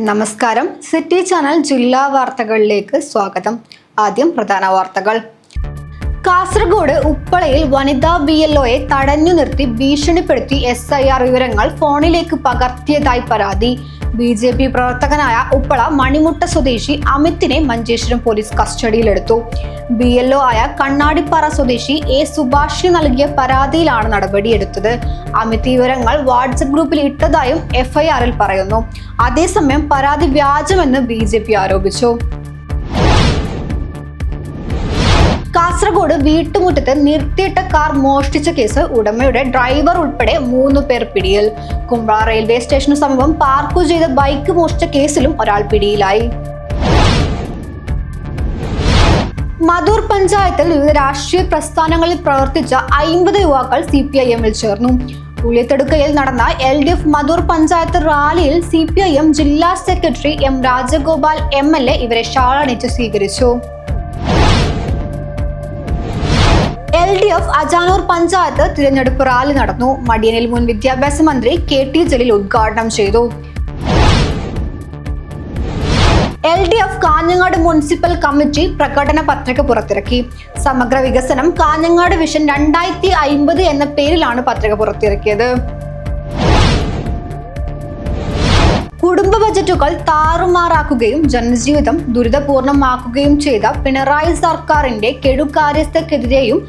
നമസ്കാരം. City channel ജില്ലാ വാർത്തകളിലേക്ക് സ്വാഗതം. ആദ്യം പ്രധാന വാർത്തകൾ. കാസർഗോഡ് ഉപ്പളയിൽ വനിതാ BLOയെ തടഞ്ഞു നിർത്തി ഭീഷണിപ്പെടുത്തി SIR വിവരങ്ങൾ ഫോണിലേക്ക് പകർത്തിയതായി പരാതി. BJP പ്രവർത്തകനായ ഉപ്പള മണിമുട്ട സ്വദേശി അമിതിനെ മഞ്ചേശ്വരം പോലീസ് കസ്റ്റഡിയിലെടുത്തു. BLO ആയ കണ്ണാടിപ്പാറ സ്വദേശി A സുഭാഷിന് നൽകിയ പരാതിയിലാണ് നടപടിയെടുത്തത്. അമിത് വിവരങ്ങൾ വാട്സ്ആപ്പ് ഗ്രൂപ്പിൽ ഇട്ടതായും FIRൽ പറയുന്നു. അതേസമയം പരാതി വ്യാജമെന്ന് BJP ആരോപിച്ചു. കാസർഗോഡ് വീട്ടുമുറ്റത്ത് നിർത്തിയിട്ട കാർ മോഷ്ടിച്ച കേസ് ഉടമയുടെ ഡ്രൈവർ ഉൾപ്പെടെ 3 പേർ പിടിയിൽ. കുമ്പള റെയിൽവേ സ്റ്റേഷനു സമീപം പാർക്ക് ചെയ്ത ബൈക്ക് മോഷ്ടിച്ച കേസിലും ഒരാൾ പിടിയിലായി. മധൂർ പഞ്ചായത്തിൽ വിവിധ രാഷ്ട്രീയ പ്രസ്ഥാനങ്ങളിൽ പ്രവർത്തിച്ച 50 യുവാക്കൾ CPIMൽ ചേർന്നു. ഉളിയത്തടുക്കയിൽ നടന്ന LDF മധൂർ പഞ്ചായത്ത് റാലിയിൽ CPIM ജില്ലാ സെക്രട്ടറി M രാജഗോപാൽ MLA ഇവരെ ഷാളണിച്ച് സ്വീകരിച്ചു. LDF അജാനൂർ പഞ്ചായത്ത് തിരഞ്ഞെടുപ്പ് റാലി നടന്നു. മടിയനിൽ മുൻ വിദ്യാഭ്യാസ മന്ത്രി KT ജലീൽ ഉദ്ഘാടനം ചെയ്തു. LDF കാഞ്ഞങ്ങാട് മുനിസിപ്പൽ കമ്മിറ്റി പ്രകടന പത്രിക പുറത്തിറക്കി. സമഗ്ര വികസനം കാഞ്ഞങ്ങാട് വിഷൻ 2050 എന്ന പേരിലാണ് പത്രിക പുറത്തിറക്കിയത്. കുടുംബ ബജറ്റുകൾ താറുമാറാക്കുകയും ജനജീവിതം ദുരിതപൂർണമാക്കുകയും ചെയ്ത പിണറായി സർക്കാരിന്റെ കെടുകാര്യസ്ഥക്കെതിരെയും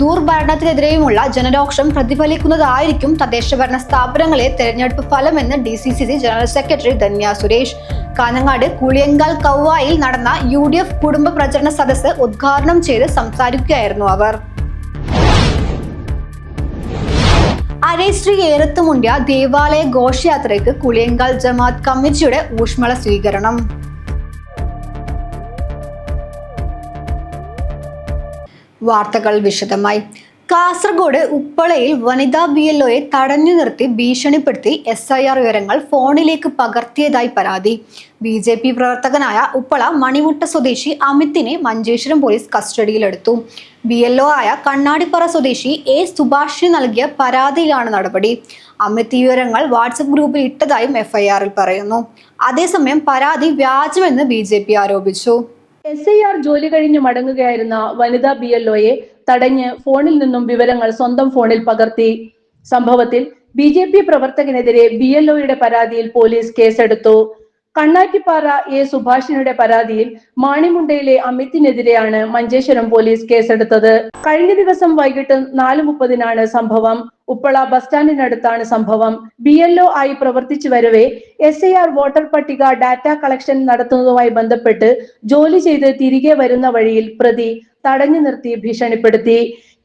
ദുർഭരണത്തിനെതിരെയുമുള്ള ജനരോക്ഷം പ്രതിഫലിക്കുന്നതായിരിക്കും തദ്ദേശഭരണ സ്ഥാപനങ്ങളെ തെരഞ്ഞെടുപ്പ് ഫലമെന്ന് DCCC general secretary Dhanya Suresh. Kanhangad Kuliyankal കൗവായിൽ നടന്ന UDF കുടുംബ പ്രചരണ സദസ്സ് ഉദ്ഘാടനം ചെയ്ത് സംസാരിക്കുകയായിരുന്നു അവർ. അരശ്രീ ഏറത്തുമുണ്ട്യ ദേവാലയ ഘോഷയാത്രയ്ക്ക് കുളിയങ്കാൽ ജമാഅത്ത് കമ്മിറ്റിയുടെ ഊഷ്മള സ്വീകരണം. വാർത്തകൾ വിശദമായി. കാസർഗോഡ് ഉപ്പളയിൽ വനിതാ BLOയെ തടഞ്ഞു നിർത്തി ഭീഷണിപ്പെടുത്തി SIR വിവരങ്ങൾ ഫോണിലേക്ക് പകർത്തിയതായി പരാതി. BJP പ്രവർത്തകനായ ഉപ്പള മണിമുട്ട സ്വദേശി അമിതിനെ മഞ്ചേശ്വരം പോലീസ് കസ്റ്റഡിയിലെടുത്തു. BLO ആയ കണ്ണാടിപ്പാറ സ്വദേശി A സുഭാഷിന് നൽകിയ പരാതിയിലാണ് നടപടി. അമിത് വിവരങ്ങൾ വാട്സ്ആപ്പ് ഗ്രൂപ്പിൽ ഇട്ടതായും FIRൽ പറയുന്നു. അതേസമയം പരാതി വ്യാജമെന്ന് BJP ആരോപിച്ചു. SIR ജോലി കഴിഞ്ഞ് മടങ്ങുകയായിരുന്ന വനിതാ BLOയെ തടഞ്ഞ് ഫോണിൽ നിന്നും വിവരങ്ങൾ സ്വന്തം ഫോണിൽ പകർത്തി. സംഭവത്തിൽ BJP പ്രവർത്തകനെതിരെ BLOയുടെ പരാതിയിൽ പോലീസ് കേസെടുത്തു. കണ്ണാറ്റിപ്പാറ A സുഭാഷിനുടെ പരാതിയിൽ മാണിമുണ്ടയിലെ അമിതിനെതിരെയാണ് മഞ്ചേശ്വരം പോലീസ് കേസെടുത്തത്. കഴിഞ്ഞ ദിവസം വൈകിട്ട് 4:30 സംഭവം. ഉപ്പള ബസ് സ്റ്റാൻഡിനടുത്താണ് സംഭവം. BLO ആയി പ്രവർത്തിച്ചു വരവെ SIR വോട്ടർ പട്ടിക ഡാറ്റ കളക്ഷൻ നടത്തുന്നതുമായി ബന്ധപ്പെട്ട് ജോലി ചെയ്ത് തിരികെ വരുന്ന വഴിയിൽ പ്രതി തടഞ്ഞു നിർത്തി ഭീഷണിപ്പെടുത്തി.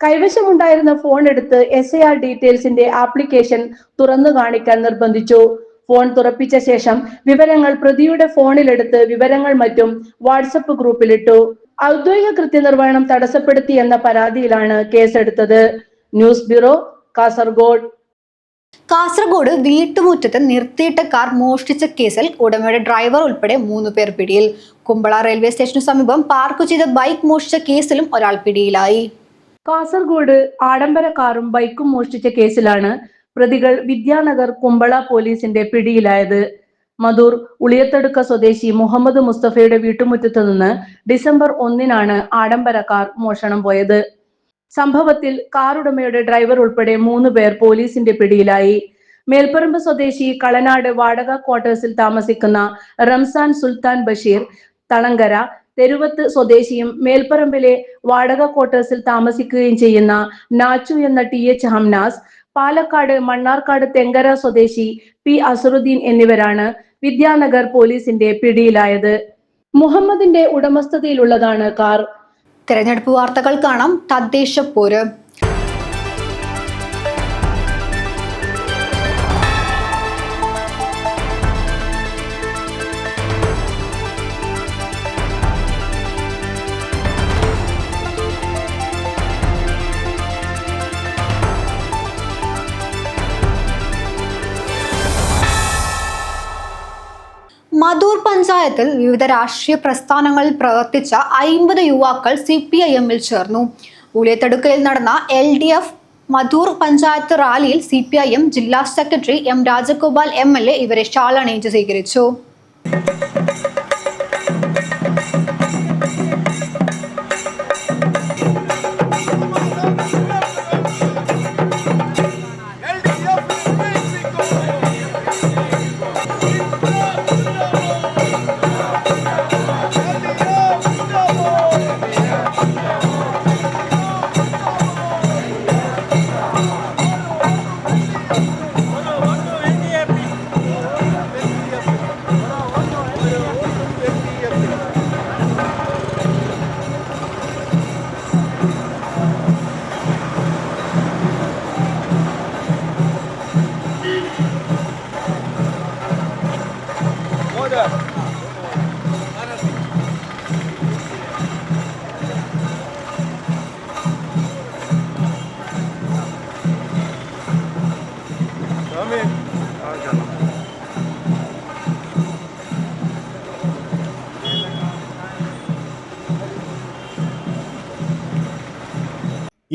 കൈവശമുണ്ടായിരുന്ന ഫോൺ എടുത്ത് SIR ഡീറ്റെയിൽസിന്റെ ആപ്ലിക്കേഷൻ തുറന്നു കാണിക്കാൻ നിർബന്ധിച്ചു. ഫോൺ തുറപ്പിച്ച ശേഷം വിവരങ്ങൾ പ്രതിയുടെ ഫോണിലെടുത്ത് വിവരങ്ങൾ മറ്റും വാട്സപ്പ് ഗ്രൂപ്പിലിട്ടു. ഔദ്യോഗിക കൃത്യനിർവഹണം തടസ്സപ്പെടുത്തി എന്ന പരാതിയിലാണ് കേസെടുത്തത്. News bureau, Kasaragod. കാസർഗോഡ് വീട്ടുമുറ്റത്ത് നിർത്തിയിട്ട കാർ മോഷ്ടിച്ച കേസിൽ ഉടമയുടെ ഡ്രൈവർ ഉൾപ്പെടെ 3 പേർ പിടിയിൽ. കുമ്പള റെയിൽവേ സ്റ്റേഷനു സമീപം പാർക്ക് ചെയ്ത ബൈക്ക് മോഷ്ടിച്ച കേസിലും ഒരാൾ പിടിയിലായി. കാസർഗോഡ് ആഡംബര കാറും ബൈക്കും മോഷ്ടിച്ച കേസിലാണ് പ്രതികൾ വിദ്യാനഗർ കുമ്പള പോലീസിന്റെ പിടിയിലായത്. മധൂർ ഉളിയത്തടുക്ക സ്വദേശി മുഹമ്മദ് മുസ്തഫയുടെ വീട്ടുമുറ്റത്ത് നിന്ന് ഡിസംബർ 1 ആഡംബര കാർ മോഷണം പോയത്. സംഭവത്തിൽ കാറുടമയുടെ ഡ്രൈവർ ഉൾപ്പെടെ 3 പേർ പോലീസിന്റെ പിടിയിലായി. മേൽപ്പറമ്പ് സ്വദേശി കളനാട് വാടക ക്വാർട്ടേഴ്സിൽ താമസിക്കുന്ന റംസാൻ സുൽത്താൻ ബഷീർ, തളങ്കര തെരുവത്ത് സ്വദേശിയും മേൽപ്പറമ്പിലെ വാടക ക്വാർട്ടേഴ്സിൽ താമസിക്കുകയും ചെയ്യുന്ന നാച്ചു എന്ന TH ഹംനാസ്, പാലക്കാട് മണ്ണാർക്കാട് തെങ്കര സ്വദേശി P അസറുദ്ദീൻ എന്നിവരാണ് വിദ്യാനഗർ പോലീസിന്റെ പിടിയിലായത്. മുഹമ്മദിന്റെ ഉടമസ്ഥതയിലുള്ളതാണ് കാർ. തെരഞ്ഞെടുപ്പ് വാർത്തകൾ കാണാം. തദ്ദേശ പോര്. മധൂർ പഞ്ചായത്തിൽ വിവിധ രാഷ്ട്രീയ പ്രസ്ഥാനങ്ങളിൽ പ്രവർത്തിച്ച 50 യുവാക്കൾ CPIMൽ ചേർന്നു. ഉളിയത്തടുക്കയിൽ നടന്ന LDF മധൂർ പഞ്ചായത്ത് റാലിയിൽ CPIM ജില്ലാ സെക്രട്ടറി M രാജഗോപാൽ MLA ഇവരെ ഷാളണിയിച്ച് സ്വീകരിച്ചു.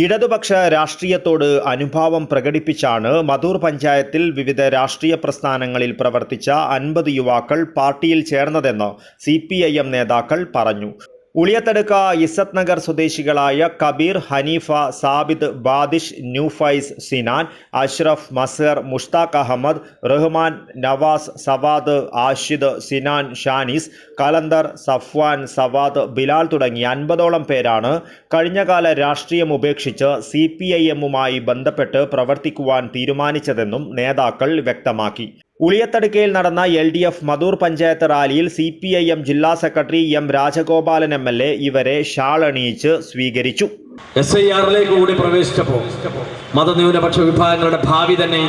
ഇടതുപക്ഷ രാഷ്ട്രീയത്തോട് അനുഭാവം പ്രകടിപ്പിച്ചാണ് മധൂർ പഞ്ചായത്തിൽ വിവിധ രാഷ്ട്രീയ പ്രസ്ഥാനങ്ങളിൽ പ്രവർത്തിച്ച 50 യുവാക്കൾ പാർട്ടിയിൽ ചേർന്നതെന്ന് CPIM നേതാക്കൾ പറഞ്ഞു. ഉളിയത്തടുക്ക ഇസത്ത് നഗർ സ്വദേശികളായ കബീർ, ഹനീഫ, സാബിദ്, ബാദിഷ്, ന്യൂഫൈസ്, സിനാൻ, അഷ്റഫ്, മസർ, മുഷ്താഖ് അഹമ്മദ്, റഹ്മാൻ, നവാസ്, സവാദ്, ആഷിദ്, സിനാൻ, ഷാനിസ്, കലന്തർ, സഫ്വാൻ, സവാദ്, ബിലാൽ തുടങ്ങി 50ഓളം പേരാണ് കഴിഞ്ഞകാല രാഷ്ട്രീയം ഉപേക്ഷിച്ച് CPIMുമായി ബന്ധപ്പെട്ട് പ്രവർത്തിക്കുവാൻ തീരുമാനിച്ചതെന്നും നേതാക്കൾ വ്യക്തമാക്കി. ഉളിയത്തടുക്കയിൽ നടന്ന LDF മധൂർ പഞ്ചായത്ത് റാലിയിൽ CPIM ജില്ലാ സെക്രട്ടറി M രാജഗോപാലൻ MLA ഇവരെ ഷാളണിയിച്ച് സ്വീകരിച്ചു. SIR-ലേക്ക് കൂടി പ്രവേശിച്ചപ്പോൾ മതന്യൂനപക്ഷ വിഭാഗങ്ങളുടെ ഭാവി തന്നെ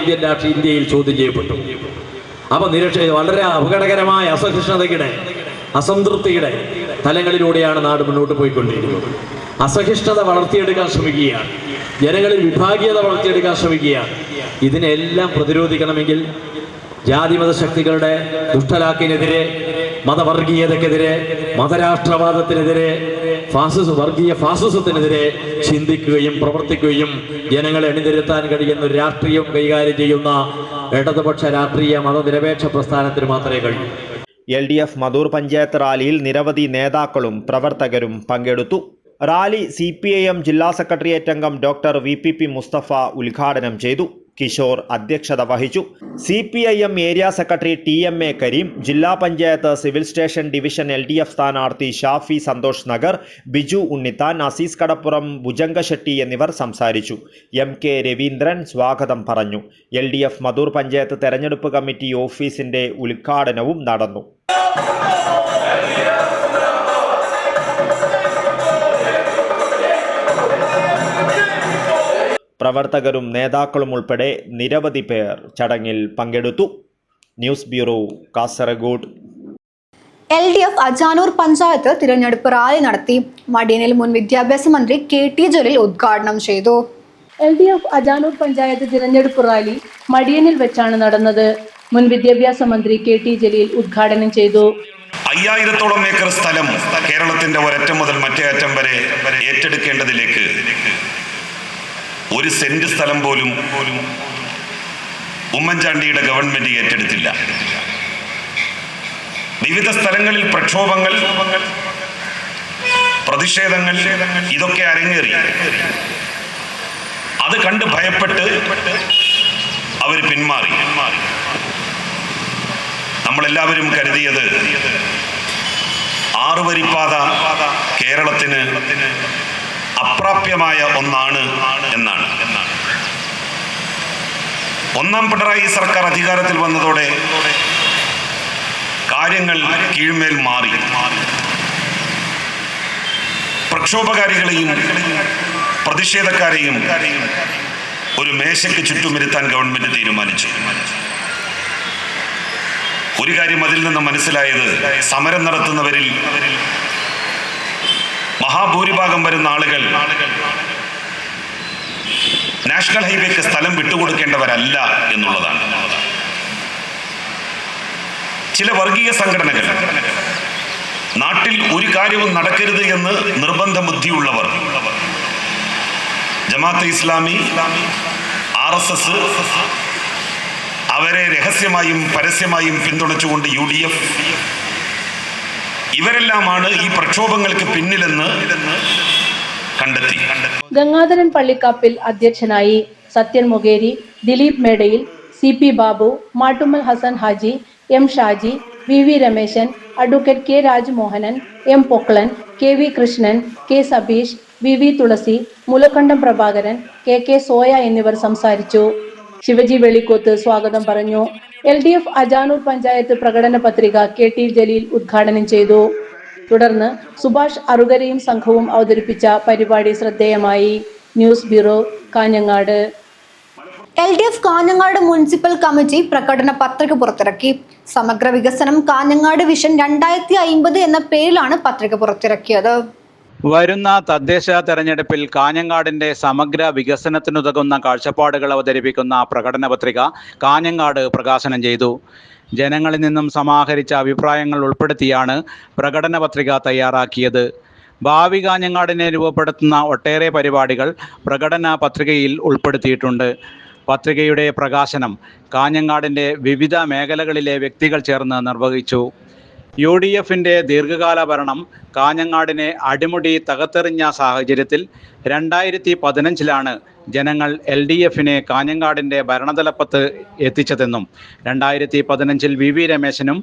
ഇന്ത്യയിൽ ചോദ്യം ചെയ്യപ്പെട്ടു. അപ്പോൾ വളരെ അപകടകരമായ അസഹിഷ്ണുതയുടെ, അസംതൃപ്തിയുടെ തലങ്ങളിലൂടെയാണ് നാട് മുന്നോട്ട് പോയിക്കൊണ്ടിരിക്കുന്നത്. അസഹിഷ്ണുത വളർത്തിയെടുക്കാൻ ശ്രമിക്കുകയാണ്, ജനങ്ങളിൽ വിഭാഗീയത വളർത്തിയെടുക്കാൻ ശ്രമിക്കുകയാണ്. ഇതിനെല്ലാം പ്രതിരോധിക്കണമെങ്കിൽ ജാതിമത ശക്തികളുടെ ദുഷ്ടലാക്കിനെതിരെ, മതവർഗീയതക്കെതിരെ, മതരാഷ്ട്രവാദത്തിനെതിരെ, വർഗീയ ഫാസിസത്തിനെതിരെ ചിന്തിക്കുകയും പ്രവർത്തിക്കുകയും ജനങ്ങളെ അണിനിരത്താൻ കഴിയുന്ന ഒരു രാഷ്ട്രീയം കൈകാര്യം ചെയ്യുന്ന ഇടതുപക്ഷ രാഷ്ട്രീയ മതനിരപേക്ഷ പ്രസ്ഥാനത്തിന് മാത്രമേ കഴിയൂ. LDF മധൂർ പഞ്ചായത്ത് റാലിയിൽ നിരവധി നേതാക്കളും പ്രവർത്തകരും പങ്കെടുത്തു. റാലി CPIM ജില്ലാ സെക്രട്ടേറിയറ്റ് അംഗം ഡോക്ടർ VPP മുസ്തഫ ഉദ്ഘാടനം ചെയ്തു. കിഷോർ അധ്യക്ഷത വഹിച്ചു. CPIM area secretary TMA Kareem, ജില്ലാ panchayat civil station division LDF സ്ഥാനാർത്ഥി ഷാഫി സന്തോഷ് നഗർ, ബിജു ഉണ്ണിത്താൻ, അസീസ് കടപ്പുറം, ഭുജംഗശെട്ടി എന്നിവർ സംസാരിച്ചു. MK രവീന്ദ്രൻ സ്വാഗതം പറഞ്ഞു. LDF മധൂർ പഞ്ചായത്ത് തെരഞ്ഞെടുപ്പ് കമ്മിറ്റി ഓഫീസിന്റെ ഉദ്ഘാടനവും നടന്നു. പ്രവർത്തകരും നേതാക്കളും ഉൾപ്പെടെ നിരവധി പേർ ചടങ്ങിൽ പങ്കെടുത്തു. News bureau, Kasaragod. LDF Ajanur panchayat തിരഞ്ഞെടുപ്പ് റാലി നടത്തി. മടിയനിൽ മുൻ വിദ്യാഭ്യാസ മന്ത്രി KT ജലീൽ ഉദ്ഘാടനം ചെയ്തു. LDF അജാനൂർ പഞ്ചായത്ത് തിരഞ്ഞെടുപ്പ് റാലി മടിയനിൽ വെച്ചാണ് നടന്നത്. മുൻ വിദ്യാഭ്യാസ മന്ത്രി KT ജലീൽ ഉദ്ഘാടനം ചെയ്തു. 5000-ഓളം ഏക്കർ സ്ഥലം കേരളത്തിന്റെ ഒരറ്റം മുതൽ മറ്റേ അറ്റം വരെ ഏറ്റെടുക്കേണ്ടതിലേക്ക് ഒരു സെന്റ് സ്ഥലം പോലും ഉമ്മൻചാണ്ടിയുടെ ഗവൺമെന്റ് ഏറ്റെടുത്തില്ല. വിവിധ സ്ഥലങ്ങളിൽ പ്രക്ഷോഭങ്ങൾ, പ്രതിഷേധങ്ങൾ ഇതൊക്കെ അരങ്ങേറി. അത് കണ്ട് ഭയപ്പെട്ട് അവർ പിന്മാറി. നമ്മളെല്ലാവരും കരുതിയത് 6 വരിപ്പാത കേരളത്തിന് അപ്രാപ്യമായ ഒന്നാണ് എന്നാണ്. ഒന്നാം പിണറായി സർക്കാർ അധികാരത്തിൽ വന്നതോടെ കാര്യങ്ങൾ കീഴ്മേൽ മാറി. പ്രക്ഷോഭകാരികളെയും പ്രതിഷേധക്കാരെയും ഒരു മേശയ്ക്ക് ചുറ്റുമിരുത്താൻ ഗവൺമെന്റ് തീരുമാനിച്ചു. ഒരു കാര്യം അതിൽ നിന്ന് മനസ്സിലായത്, സമരം നടത്തുന്നവരിൽ മഹാഭൂരിഭാഗം വരുന്ന ആളുകൾ നാഷണൽ ഹൈവേക്ക് സ്ഥലം വിട്ടുകൊടുക്കേണ്ടവരല്ല എന്നുള്ളതാണ്. ചില വർഗീയ സംഘടനകൾ നാട്ടിൽ ഒരു കാര്യവും നടക്കരുത് എന്ന് നിർബന്ധ ബുദ്ധിയുള്ളവർ, ജമാഅത്തെ ഇസ്ലാമി, RSS, അവരെ രഹസ്യമായും പരസ്യമായും പിന്തുണച്ചുകൊണ്ട് UDF, ഇവരെല്ലാമാണ് ഈ പ്രക്ഷോഭങ്ങൾക്ക് പിന്നിലെന്ന് കണ്ടെത്തി. ഗംഗാധരൻ പള്ളിക്കാപ്പിൽ അധ്യക്ഷനായി. Sathyan Mukheri, Dileep Medayil, CP Babu, Mattummal Hasan Haji, M Shaji, VV Rameshan, advocate K Rajmohanan, M Poklan, KV Krishnan, K Sabeesh, VV Thulasi, Mulakkandam Prabhakaran, KK Soya എന്നിവർ സംസാരിച്ചു. ശിവജി വെളിക്കോത്ത് സ്വാഗതം പറഞ്ഞു. LDF അജാനൂർ പഞ്ചായത്ത് പ്രകടന പത്രിക KT ജലീൽ ഉദ്ഘാടനം ചെയ്തു. തുടർന്ന് സുഭാഷ് അറുകരയും സംഘവും അവതരിപ്പിച്ച പരിപാടി ശ്രദ്ധേയമായി. News bureau, Kanhangad. LDF Kanhangad municipal committee പ്രകടന പത്രിക പുറത്തിറക്കി. സമഗ്ര വികസനം കാഞ്ഞങ്ങാട് വിഷൻ 2050 എന്ന പേരിലാണ് പത്രിക പുറത്തിറക്കിയത്. വരുന്ന തദ്ദേശ തെരഞ്ഞെടുപ്പിൽ കാഞ്ഞങ്ങാടിന്റെ സമഗ്ര വികസനത്തിനുതകുന്ന കാഴ്ചപ്പാടുകൾ അവതരിപ്പിക്കുന്ന പ്രകടന പത്രിക കാഞ്ഞങ്ങാട് പ്രകാശനം ചെയ്തു. ജനങ്ങളിൽ നിന്നും സമാഹരിച്ച അഭിപ്രായങ്ങൾ ഉൾപ്പെടുത്തിയാണ് പ്രകടന പത്രിക തയ്യാറാക്കിയത്. ഭാവി കാഞ്ഞങ്ങാടിനെ രൂപപ്പെടുത്തുന്ന ഒട്ടേറെ പരിപാടികൾ പ്രകടന പത്രികയിൽ ഉൾപ്പെടുത്തിയിട്ടുണ്ട്. പത്രികയുടെ പ്രകാശനം കാഞ്ഞങ്ങാടിന്റെ വിവിധ മേഖലകളിലെ വ്യക്തികൾ ചേർന്ന് നിർവഹിച്ചു. UDFന്റെ ദീർഘകാല ഭരണം കാഞ്ഞങ്ങാടിനെ അടിമുടി തകർത്തെറിഞ്ഞ സാഹചര്യത്തിൽ 2015 ജനങ്ങൾ LDFനെ കാഞ്ഞങ്ങാടിന്റെ ഭരണതലപ്പത്ത് എത്തിച്ചതെന്നും 2015 VV രമേശനും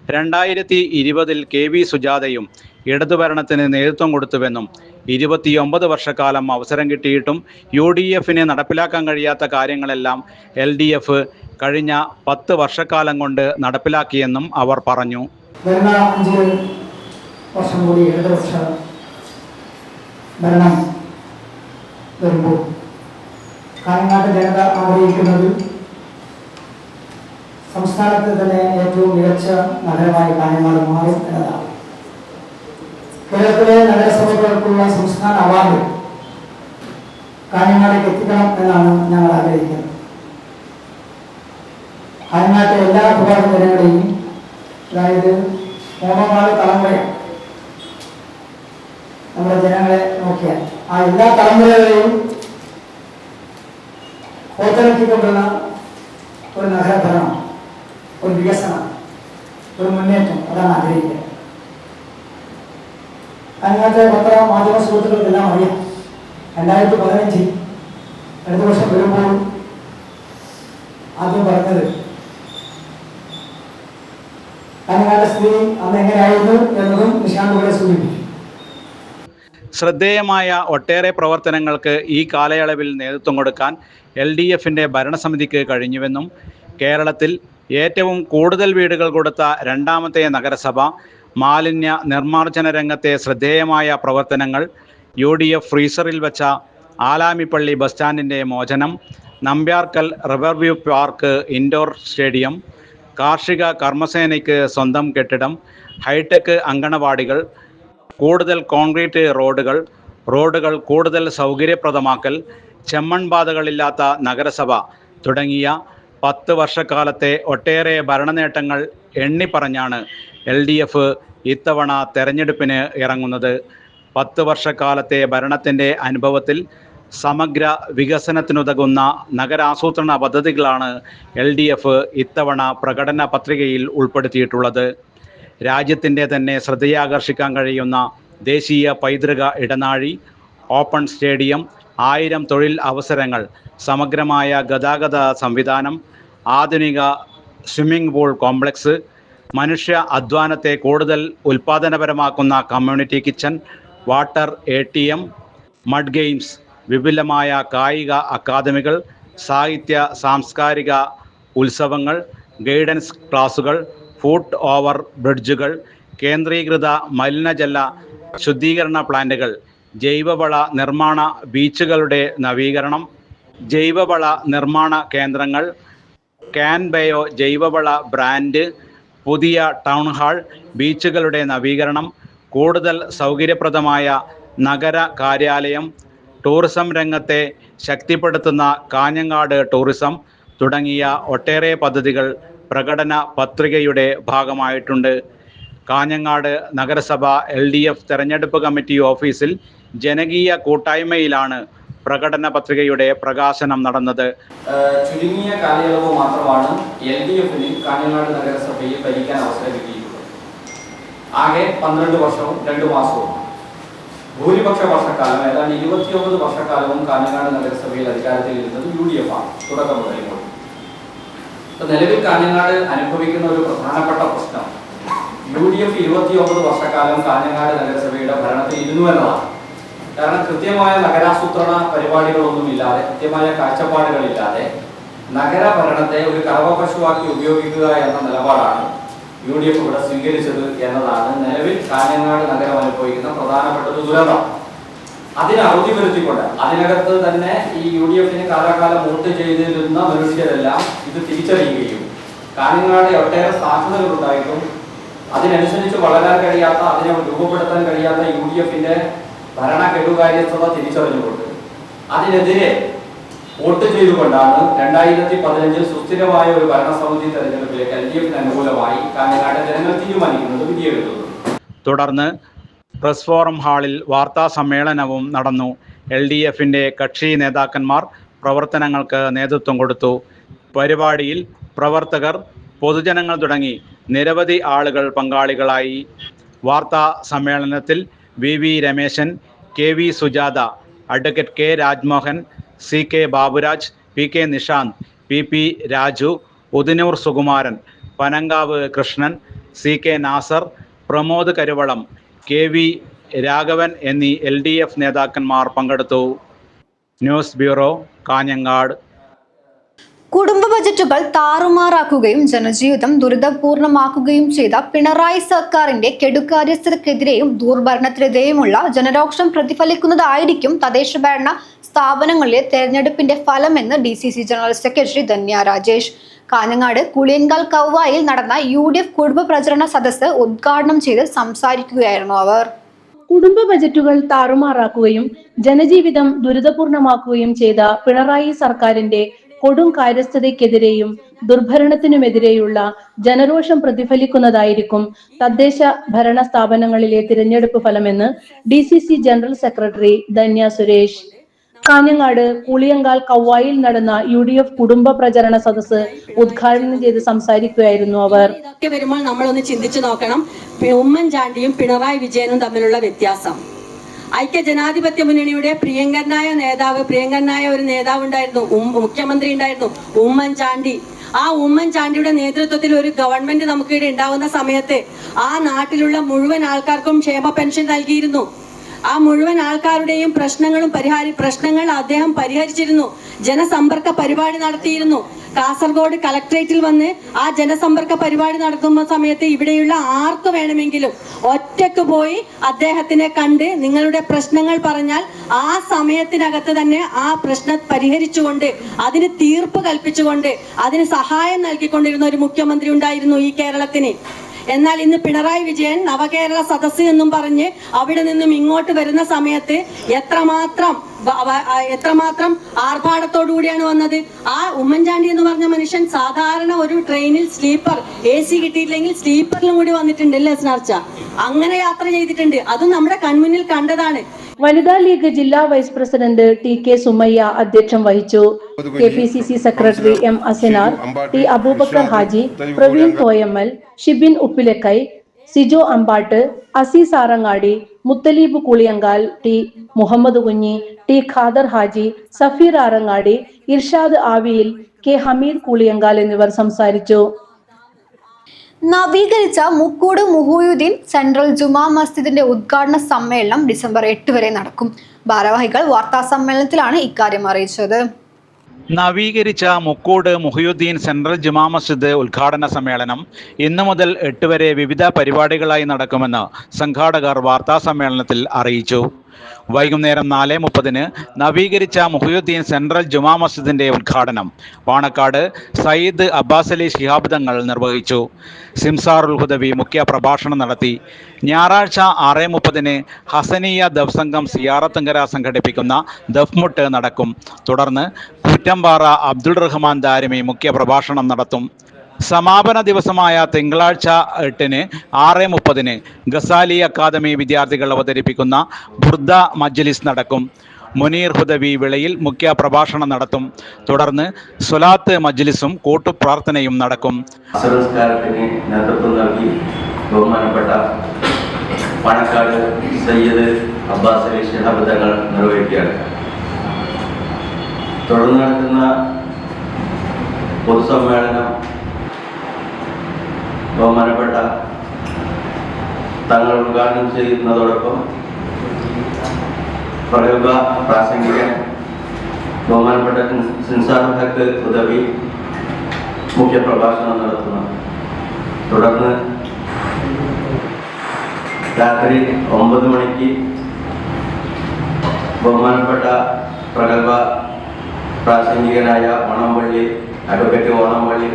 2020 KV സുജാതയും ഇടതുഭരണത്തിന് നേതൃത്വം കൊടുത്തുവെന്നും 29 വർഷക്കാലം അവസരം കിട്ടിയിട്ടും UDFന് നടപ്പിലാക്കാൻ കഴിയാത്ത കാര്യങ്ങളെല്ലാം LDF കഴിഞ്ഞ 10 വർഷക്കാലം കൊണ്ട് നടപ്പിലാക്കിയെന്നും അവർ പറഞ്ഞു. വരുന്ന 5 വർഷം കൂടി ഇടതുപക്ഷ ഭരണം വരുമ്പോൾ കാഞ്ഞങ്ങാട് ജനത ആഗ്രഹിക്കുന്നത് സംസ്ഥാനത്ത് തന്നെ ഏറ്റവും മികച്ച നഗരമായി കാഞ്ഞങ്ങാട് മാറും എന്നതാണ്. കേരളത്തിലെ നഗരസഭകൾക്കുള്ള സംസ്ഥാന അവാർഡ് കാഞ്ഞങ്ങാടേക്ക് എത്തിക്കണം എന്നാണ് ഞങ്ങൾ ആഗ്രഹിക്കുന്നത്. കാഞ്ഞങ്ങാട്ടെ എല്ലാ വിഭാഗം ജനങ്ങളെയും, അതായത് 3-4 തലമുറ നമ്മുടെ ജനങ്ങളെ നോക്കിയാൽ ആ എല്ലാ തലമുറകളെയും കോർത്തിണക്കിക്കൊണ്ടുള്ള ഒരു നഗരഭരണം, ഒരു വികസനം, ഒരു മുന്നേറ്റം, അതാണ് ആഗ്രഹിക്കുന്നത്. അതിനകത്ത് മാധ്യമ സുഹൃത്തുക്കൾക്കെല്ലാം അറിയാം, 2015 അടുത്ത വർഷം വരുമ്പോൾ ആദ്യം പറഞ്ഞത് കാഞ്ഞങ്ങാട് സ്ഥിതി അന്ന് എങ്ങനെയായിരുന്നു എന്നതും നിശാന്ത് ഇവിടെ സൂചിപ്പിച്ചു. ശ്രദ്ധേയമായ ഒട്ടേറെ പ്രവർത്തനങ്ങൾക്ക് ഈ കാലയളവിൽ നേതൃത്വം കൊടുക്കാൻ LDFന്റെ ഭരണസമിതിക്ക് കഴിഞ്ഞുവെന്നും കേരളത്തിൽ ഏറ്റവും കൂടുതൽ വീടുകൾ കൊടുത്ത 2ാമത്തെ നഗരസഭ, മാലിന്യ നിർമ്മാർജ്ജന രംഗത്തെ ശ്രദ്ധേയമായ പ്രവർത്തനങ്ങൾ, UDF ഫ്രീസറിൽ വെച്ച ആലാമിപ്പള്ളി ബസ് സ്റ്റാൻഡിൻ്റെ മോചനം, നമ്പ്യാർക്കൽ റിവർവ്യൂ പാർക്ക് ഇൻഡോർ സ്റ്റേഡിയം, കാർഷിക കർമ്മസേനയ്ക്ക് സ്വന്തം കെട്ടിടം, ഹൈടെക് അങ്കണവാടികൾ, കൂടുതൽ കോൺക്രീറ്റ് റോഡുകൾ കൂടുതൽ സൗകര്യപ്രദമാക്കൽ, ചെമ്മൺപാതകളില്ലാത്ത നഗരസഭ തുടങ്ങിയ 10 വർഷക്കാലത്തെ ഒട്ടേറെ ഭരണനേട്ടങ്ങൾ എണ്ണിപ്പറഞ്ഞാണ് LDF ഇത്തവണ തെരഞ്ഞെടുപ്പിന് ഇറങ്ങുന്നത്. 10 വർഷക്കാലത്തെ ഭരണത്തിൻ്റെ അനുഭവത്തിൽ സമഗ്ര വികസനത്തിനുതകുന്ന നഗരാസൂത്രണ പദ്ധതികളാണ് LDF ഇത്തവണ പ്രകടന പത്രികയിൽ ഉൾപ്പെടുത്തിയിട്ടുള്ളത്. രാജ്യത്തിൻ്റെ തന്നെ ശ്രദ്ധയാകർഷിക്കാൻ കഴിയുന്ന ദേശീയ പൈതൃക ഇടനാഴി, ഓപ്പൺ സ്റ്റേഡിയം, 1000 തൊഴിൽ അവസരങ്ങൾ, സമഗ്രമായ ഗതാഗത സംവിധാനം, ആധുനിക സ്വിമ്മിംഗ് പൂൾ കോംപ്ലക്സ്, മനുഷ്യ അധ്വാനത്തെ കൂടുതൽ ഉൽപ്പാദനപരമാക്കുന്ന community kitchen, water ATM, mud games, വിപുലമായ കായിക അക്കാദമികൾ, സാഹിത്യ സാംസ്കാരിക ഉത്സവങ്ങൾ, ഗൈഡൻസ് ക്ലാസുകൾ, ഫുട് ഓവർ ബ്രിഡ്ജുകൾ, കേന്ദ്രീകൃത മലിനജല ശുദ്ധീകരണ പ്ലാന്റുകൾ, ജൈവവള നിർമ്മാണ ബീച്ചുകളുടെ നവീകരണം, ജൈവവള നിർമ്മാണ കേന്ദ്രങ്ങൾ, ക്യാൻബയോ ജൈവവള ബ്രാൻഡ്, പുതിയ ടൗൺ ഹാൾ, ബീച്ചുകളുടെ നവീകരണം, കൂടുതൽ സൗകര്യപ്രദമായ നഗര കാര്യാലയം, ടൂറിസം രംഗത്തെ ശക്തിപ്പെടുത്തുന്ന കാഞ്ഞങ്ങാട് ടൂറിസം തുടങ്ങിയ ഒട്ടേറെ പദ്ധതികൾ പ്രകടന പത്രികയുടെ ഭാഗമായിട്ടുണ്ട്. കാഞ്ഞങ്ങാട് നഗരസഭ LDF തെരഞ്ഞെടുപ്പ് കമ്മിറ്റി ഓഫീസിൽ ജനകീയ കൂട്ടായ്മയിലാണ് പ്രകടന പത്രികയുടെ പ്രകാശനം നടന്നത്. ചുരുങ്ങിയ കാലയളവ് മാത്രമാണ് LDFന് കാഞ്ഞങ്ങാട് നഗരസഭയിൽ ഭരിക്കാൻ അവസരം കിട്ടിയിട്ടുള്ളത്. ആകെ 12 വർഷവും 2 മാസവും. ഭൂരിപക്ഷ വർഷക്കാലം ഏതാണ്ട് 29 വർഷക്കാലവും കാഞ്ഞങ്ങാട് നഗരസഭയിൽ അധികാരത്തിൽ ഇരുന്നത് UDF ആണ് തുടക്കം മുതൽ ഇങ്ങോട്ട്. നിലവിൽ കാഞ്ഞങ്ങാട് അനുഭവിക്കുന്ന ഒരു പ്രധാനപ്പെട്ട പ്രശ്നം UDF 29 വർഷക്കാലം കാഞ്ഞങ്ങാട് നഗരസഭയുടെ ഭരണത്തിൽ ഇരുന്നു എന്നതാണ്. കാരണം കൃത്യമായ നഗരാസൂത്രണ പരിപാടികളൊന്നുമില്ലാതെ, കൃത്യമായ കാഴ്ചപ്പാടുകളില്ലാതെ നഗരഭരണത്തെ ഒരു കറവപശുവാക്കി ഉപയോഗിക്കുക എന്ന നിലപാടാണ് UDF ഇവിടെ സ്വീകരിച്ചത് എന്നതാണ് നിലവിൽ കാഞ്ഞങ്ങാട് നഗരം അനുഭവിക്കുന്ന പ്രധാനപ്പെട്ട ഒരു ദുരന്തം. അതിന് അറുതി വരുത്തിക്കൊണ്ട് അതിനകത്ത് തന്നെ ഈ UDFന് കാലാകാലം വോട്ട് ചെയ്തിരുന്ന മനുഷ്യരെല്ലാം ഇത് തിരിച്ചറിയുകയും കാഞ്ഞങ്ങാട് ഒട്ടേറെ സാധ്യതകളുണ്ടായിട്ടും അതിനനുസരിച്ച് വളരാൻ കഴിയാത്ത, അതിനെ രൂപപ്പെടുത്താൻ കഴിയാത്ത UDFന്റെ ഭരണ കെടുകാര്യസ്ഥത തിരിച്ചറിഞ്ഞുകൊണ്ട് അതിനെതിരെ വോട്ട് ചെയ്തുകൊണ്ടാണ് 2015 സുസ്ഥിരമായ ഒരു ഭരണസമിതി തെരഞ്ഞെടുപ്പിലേക്ക് LDFന് അനുകൂലമായി കാഞ്ഞങ്ങാട് ജനങ്ങൾ തീരുമാനിക്കുന്നത്, വിധിയെഴുതുന്നത്. തുടർന്ന് പ്രസ് ഫോറം ഹാളിൽ വാർത്താ സമ്മേളനവും നടന്നു. LDFന്റെ കക്ഷി നേതാക്കന്മാർ പ്രവർത്തനങ്ങൾക്ക് നേതൃത്വം കൊടുത്തു. പരിപാടിയിൽ പ്രവർത്തകർ, പൊതുജനങ്ങൾ തുടങ്ങി നിരവധി ആളുകൾ പങ്കാളികളായി. വാർത്താ സമ്മേളനത്തിൽ VV Rameshan, KV Sujatha, advocate K Rajmohan, CK Baburaj, PK Nishanth, PP Raju, Udinoor Sukumaran, Panankavu Krishnan, CK Nasar, Pramod Karuvalam, KV Raghavan എന്നീ LDF നേതാക്കന്മാർ പങ്കെടുത്തു. News bureau, Kanhangad. കുടുംബ ബജറ്റുകൾ താറുമാറാക്കുകയും ജനജീവിതം ദുരിതപൂർണമാക്കുകയും ചെയ്ത പിണറായി സർക്കാരിന്റെ കെടുകാര്യസ്ഥതയ്ക്കെതിരെയും ദുർഭരണത്തിനെതിരെയുമുള്ള ജനരോക്ഷം പ്രതിഫലിക്കുന്നതായിരിക്കും തദ്ദേശഭരണ സ്ഥാപനങ്ങളിലെ തെരഞ്ഞെടുപ്പിന്റെ ഫലമെന്ന് DCC general secretary Dhanya Rajesh Kanhangad Kuliyankal കവ്വായിൽ നടന്ന UDF കുടുംബ പ്രചരണ സദസ്സ് ഉദ്ഘാടനം ചെയ്ത് സംസാരിക്കുകയായിരുന്നു അവർ. കുടുംബ ബജറ്റുകൾ താറുമാറാക്കുകയും ജനജീവിതം ദുരിതപൂർണമാക്കുകയും ചെയ്ത പിണറായി സർക്കാരിന്റെ കൊടും കാര്യസ്ഥതയ്ക്കെതിരെയും ദുർഭരണത്തിനുമെതിരെയുള്ള ജനരോഷം പ്രതിഫലിക്കുന്നതായിരിക്കും തദ്ദേശ ഭരണ സ്ഥാപനങ്ങളിലെ തിരഞ്ഞെടുപ്പ് ഫലമെന്ന് DCC general secretary Dhanya Suresh Kanhangad Kuliyankal കവ്വായിൽ നടന്ന UDF കുടുംബ പ്രചരണ സദസ്സ് ഉദ്ഘാടനം ചെയ്ത് സംസാരിക്കുകയായിരുന്നു അവർ. ഇതൊക്കെ വരുമ്പോൾ നമ്മളൊന്ന് ചിന്തിച്ചു നോക്കണം, ഉമ്മൻചാണ്ടിയും പിണറായി വിജയനും തമ്മിലുള്ള വ്യത്യാസം. ഐക്യ ജനാധിപത്യ മുന്നണിയുടെ പ്രിയങ്കരനായ ഒരു നേതാവ് ഉണ്ടായിരുന്നു, മുഖ്യമന്ത്രി ഉണ്ടായിരുന്നു, ഉമ്മൻചാണ്ടി. ആ ഉമ്മൻചാണ്ടിയുടെ നേതൃത്വത്തിൽ ഒരു ഗവൺമെന്റ് നമുക്കിവിടെ ഉണ്ടാവുന്ന സമയത്ത് ആ നാട്ടിലുള്ള മുഴുവൻ ആൾക്കാർക്കും ക്ഷേമ പെൻഷൻ നൽകിയിരുന്നു. ആ മുഴുവൻ ആൾക്കാരുടെയും പ്രശ്നങ്ങൾ അദ്ദേഹം പരിഹരിച്ചിരുന്നു. ജനസമ്പർക്ക പരിപാടി നടത്തിയിരുന്നു. കാസർഗോഡ് കളക്ടറേറ്റിൽ വന്ന് ആ ജനസമ്പർക്ക പരിപാടി നടത്തുന്ന സമയത്ത് ഇവിടെയുള്ള ആർക്ക് വേണമെങ്കിലും ഒറ്റക്ക് പോയി അദ്ദേഹത്തിനെ കണ്ട് നിങ്ങളുടെ പ്രശ്നങ്ങൾ പറഞ്ഞാൽ ആ സമയത്തിനകത്ത് തന്നെ ആ പ്രശ്നം പരിഹരിച്ചുകൊണ്ട് അതിന് തീർപ്പ് കൽപ്പിച്ചുകൊണ്ട് അതിന് സഹായം നൽകിക്കൊണ്ടിരുന്ന ഒരു മുഖ്യമന്ത്രി ഉണ്ടായിരുന്നു ഈ കേരളത്തിന്. എന്നാൽ ഇന്ന് പിണറായി വിജയൻ നവകേരള സദസ്സ് എന്നും പറഞ്ഞ് അവിടെ നിന്നും ഇങ്ങോട്ട് വരുന്ന സമയത്ത് എത്രമാത്രം ആർഭാടത്തോടുകൂടിയാണ് വന്നത്. ആ ഉമ്മൻചാണ്ടി എന്ന് പറഞ്ഞ മനുഷ്യൻ സാധാരണ ഒരു ട്രെയിനിൽ സ്ലീപ്പർ AC കിട്ടിയില്ലെങ്കിൽ സ്ലീപ്പറിലും കൂടി വന്നിട്ടുണ്ടല്ലേ സ്നാർച്ച, അങ്ങനെ യാത്ര ചെയ്തിട്ടുണ്ട്. അതും നമ്മുടെ കൺമുന്നിൽ കണ്ടതാണ്. വനിതാ ലീഗ് ജില്ലാ വൈസ് പ്രസിഡന്റ് TK സുമയ്യ അധ്യക്ഷം വഹിച്ചു. KPCC secretary M Asinar, T Aboobacker Haji, Praveen Thoyammal, Shibin Uppilakkai, Sijo Ambatt, Azeez Arangadi, Muthaleeb Kuliyankal, T Muhammad Kunhi, T Khader Haji, Safeer Arangadi, Irshad ആവിയിൽ, K ഹമീദ് കുളിയങ്കാൽ എന്നിവർ സംസാരിച്ചു. നവീകരിച്ച മുക്കൂട് മുഹയുദ്ദീൻ സെൻട്രൽ ജുമാ മസ്ജിദിന്റെ ഉദ്ഘാടന സമ്മേളനം ഡിസംബർ 8 വരെ നടക്കും. ഭാരവാഹികൾ വാർത്താ സമ്മേളനത്തിലാണ് ഇക്കാര്യം അറിയിച്ചത്. നവീകരിച്ച മുക്കൂട് മുഹയുദ്ദീൻ സെൻട്രൽ ജുമാ മസ്ജിദ് ഉദ്ഘാടന സമ്മേളനം ഇന്നു മുതൽ 8 വരെ വിവിധ പരിപാടികളായി നടക്കുമെന്ന് സംഘാടകർ വാർത്താ സമ്മേളനത്തിൽ അറിയിച്ചു. വൈകുന്നേരം 4:30 നവീകരിച്ച മുഹയുദ്ദീൻ സെൻട്രൽ ജുമാ മസ്ജിദിന്റെ ഉദ്ഘാടനം പാണക്കാട് സയ്യിദ് അബ്ബാസ് അലി ശിഹാബ് തങ്ങൾ നിർവഹിച്ചു. സിംസാറുൽ ഹുദവി മുഖ്യ പ്രഭാഷണം നടത്തി. ഞായറാഴ്ച 6:30 ഹസനിയ ദഫ് സംഘം സിയാറത്തുങ്കര സംഘടിപ്പിക്കുന്ന ദഫ്മുട്ട് നടക്കും. തുടർന്ന് കുറ്റമ്പാറ അബ്ദുൾ റഹ്മാൻ ദാരിമി മുഖ്യ പ്രഭാഷണം നടത്തും. സമാപന ദിവസമായ തിങ്കളാഴ്ച 8 6:30 ഗസാലി അക്കാദമി വിദ്യാർത്ഥികൾ അവതരിപ്പിക്കുന്ന ബുർദ മജ്ലിസ് നടക്കും. മുനീർ ഹുദവി വിളയിൽ മുഖ്യ പ്രഭാഷണം നടത്തും. തുടർന്ന് സ്വലാത്ത് മജ്ലിസും കൂട്ടുപ്രാർത്ഥനയും നടക്കും. നേതൃത്വം നൽകി ബഹുമാനപ്പെട്ട പാണക്കാട് സയ്യിദ് അബ്ബാസ് അലി ശിഹാബ് തങ്ങൾ നിർവഹിക്കുകയാണ്. തുടർന്ന് നടക്കുന്ന പൊതുസമ്മേളനം ബഹുമാനപ്പെട്ട തങ്ങൾ ഉദ്ഘാടനം ചെയ്യുന്നതോടൊപ്പം പ്രഗത്ഭ പ്രാസംഗികൻ ബഹുമാനപ്പെട്ട സിൻസാർ ഹക്ക് ഉദവി മുഖ്യപ്രഭാഷണം നടത്തുന്നു. തുടർന്ന് രാത്രി 9 മണിക്ക് ബഹുമാനപ്പെട്ട പ്രഗത്ഭ പ്രാസംഗികനായ അഡ്വക്കേറ്റ് ഓണംപള്ളി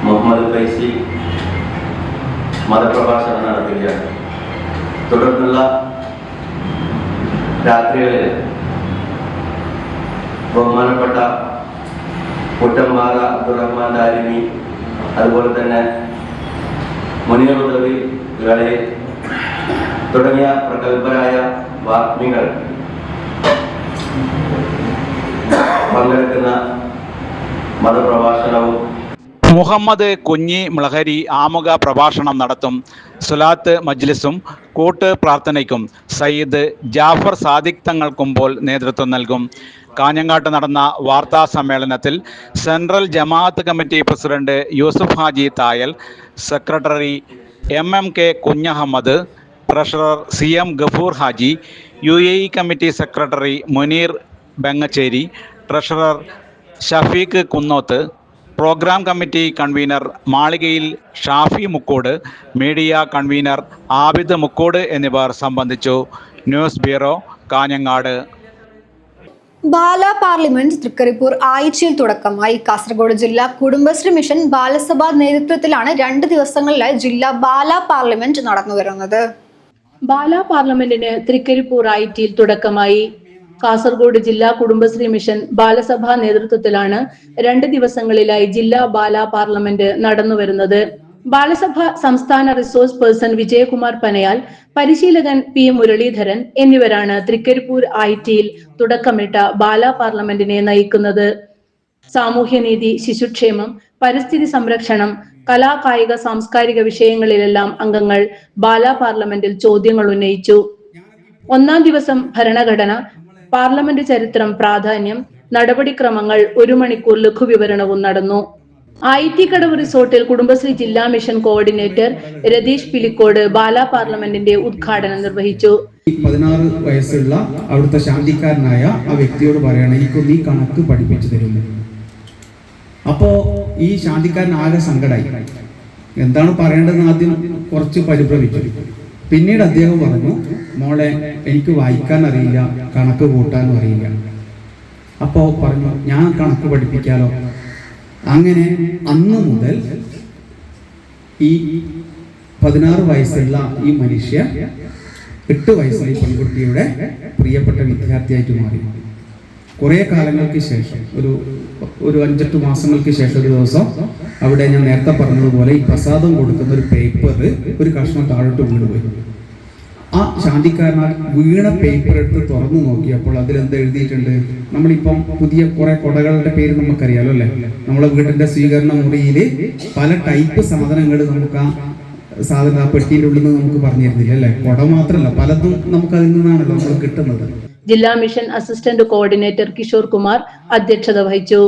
മുഹമ്മദ് ഫൈസി മതപ്രഭാഷണം നടത്തുകയാണ്. തുടർന്നുള്ള രാത്രികളിൽ ബഹുമാനപ്പെട്ട കുട്ടമ്പാറ അബ്ദുറഹ്മാൻ ദാരിമി, അതുപോലെ തന്നെ മുനീർ ഉദവി കളി തുടങ്ങിയ പ്രഗത്ഭരായ വാഗ്മികൾ പങ്കെടുക്കുന്ന മതപ്രഭാഷണവും മുഹമ്മദ് കുഞ്ഞി മുളഹരി ആമുഖ പ്രഭാഷണം നടത്തും. സുലാത്ത് മജ്ലിസും കൂട്ട് പ്രാർത്ഥനയ്ക്കും സയ്യിദ് ജാഫർ സാദിഖ് തങ്ങൾ കുമ്പോൾ നേതൃത്വം നൽകും. കാഞ്ഞങ്ങാട്ട് നടന്ന വാർത്താ സമ്മേളനത്തിൽ central Jamaat committee president Yusuf Haji Thayal, secretary MMK Kunhahammad, treasurer CM Gafoor Haji, UAE committee secretary Muneer Bengachery, treasurer Shafeeq Kunnoth, programme committee convener മാളികയിൽ ഷാഫി മുക്കോട്, മീഡിയ കൺവീനർ ആബിദ് മുക്കോട് എന്നിവർ സംബന്ധിച്ചു. News bureau, Kanhangad. ബാല പാർലമെന്റ് തൃക്കരിപ്പൂർ ആഴ്ചയിൽ തുടക്കമായി. കാസർഗോഡ് ജില്ലാ കുടുംബശ്രീ മിഷൻ ബാലസഭ നേതൃത്വത്തിലാണ് 2 ദിവസങ്ങളിലായി ജില്ലാ ബാല പാർലമെന്റ് നടന്നുവരുന്നത്. ബാല പാർലമെന്റിന് തൃക്കരിപ്പൂർ ആഴ്ചയിൽ തുടക്കമായി. കാസർഗോഡ് ജില്ലാ കുടുംബശ്രീ മിഷൻ ബാലസഭാ നേതൃത്വത്തിലാണ് 2 ദിവസങ്ങളിലായി ജില്ലാ ബാല പാർലമെന്റ് നടന്നുവരുന്നത്. ബാലസഭ സംസ്ഥാന റിസോഴ്സ് പേഴ്സൺ വിജയകുമാർ പനയാൽ, പരിശീലകൻ P മുരളീധരൻ എന്നിവരാണ് തൃക്കരിപ്പൂർ ആഴ്ചയിൽ തുടക്കമിട്ട ബാല പാർലമെന്റിനെ നയിക്കുന്നത്. സാമൂഹ്യനീതി, ശിശുക്ഷേമം, പരിസ്ഥിതി സംരക്ഷണം, കലാ, കായിക, സാംസ്കാരിക വിഷയങ്ങളിലെല്ലാം അംഗങ്ങൾ ബാല പാർലമെന്റിൽ ചോദ്യങ്ങൾ ഉന്നയിച്ചു. 1-ാം ദിവസം ഭരണഘടന, പാർലമെന്റ് ചരിത്രം, പ്രാധാന്യം, നടപടിക്രമങ്ങൾ 1 മണിക്കൂർ ലഘുവിവരണവും നടന്നു. ഐറ്റിക്കടവ് റിസോർട്ടിൽ കുടുംബശ്രീ ജില്ലാ മിഷൻ കോർഡിനേറ്റർ രതീഷ് പിലിക്കോട് ബാല പാർലമെന്റിന്റെ ഉദ്ഘാടനം നിർവഹിച്ചു. 16 വയസ്സുള്ള അവിടുത്തെ ശാന്തിക്കാരനായ ആ വ്യക്തിയോട് പറയണം, എനിക്കൊന്ന് ഈ കണക്ക് പഠിപ്പിച്ചു തരുന്നു. അപ്പോ ഈ ശാന്തിക്കാരൻ ആകെ സങ്കടായി. എന്താണ് പറയേണ്ടതെന്ന് ആദ്യം കുറച്ച് പരിഭ്രമിച്ചു. പിന്നീട് അദ്ദേഹം പറഞ്ഞു, മോളെ എനിക്ക് വായിക്കാൻ അറിയില്ല, കണക്ക് കൂട്ടാനും അറിയില്ല. അപ്പോ പറഞ്ഞു, ഞാൻ കണക്ക് പഠിപ്പിക്കാലോ. അങ്ങനെ അന്ന് മുതൽ ഈ 16 വയസ്സുള്ള ഈ മനുഷ്യൻ 8 വയസ്സുള്ള ഈ പെൺകുട്ടിയുടെ പ്രിയപ്പെട്ട വിദ്യാർത്ഥിയായിട്ട് മാറി. കുറെ കാലങ്ങൾക്ക് ശേഷം, ഒരു 5-8 മാസങ്ങൾക്ക് ശേഷം ഒരു ദിവസം അവിടെ ഞാൻ നേരത്തെ പറഞ്ഞതുപോലെ ഈ പ്രസാദം കൊടുക്കുന്ന ഒരു പേപ്പർ ഒരു കഷ്ണം താഴോട്ട് വീണുപോയി. ആ ശാന്തിക്കാരനാൽ വീണ പേപ്പർ എടുത്ത് തുറന്നു നോക്കിയപ്പോൾ അതിലെന്ത് എഴുതിയിട്ടുണ്ട്? നമ്മളിപ്പം പുതിയ കുറെ കൊടകളുടെ പേര് നമുക്കറിയാലോ അല്ലെ? നമ്മളെ വീടിന്റെ സ്വീകരണ മുറിയിൽ പല ടൈപ്പ് സാധനങ്ങൾ നമുക്ക് ആ പെട്ടിയുടെ ഉള്ളിൽ നിന്ന് നമുക്ക് പറഞ്ഞു തരുന്നില്ല അല്ലെ? കൊട മാത്രമല്ല, പലതും നമുക്ക് അതിൽ നിന്നാണല്ലോ നമ്മൾ കിട്ടുന്നത്. ജില്ലാ mission assistant coordinator Kishore Kumar അധ്യക്ഷത വഹിച്ചു.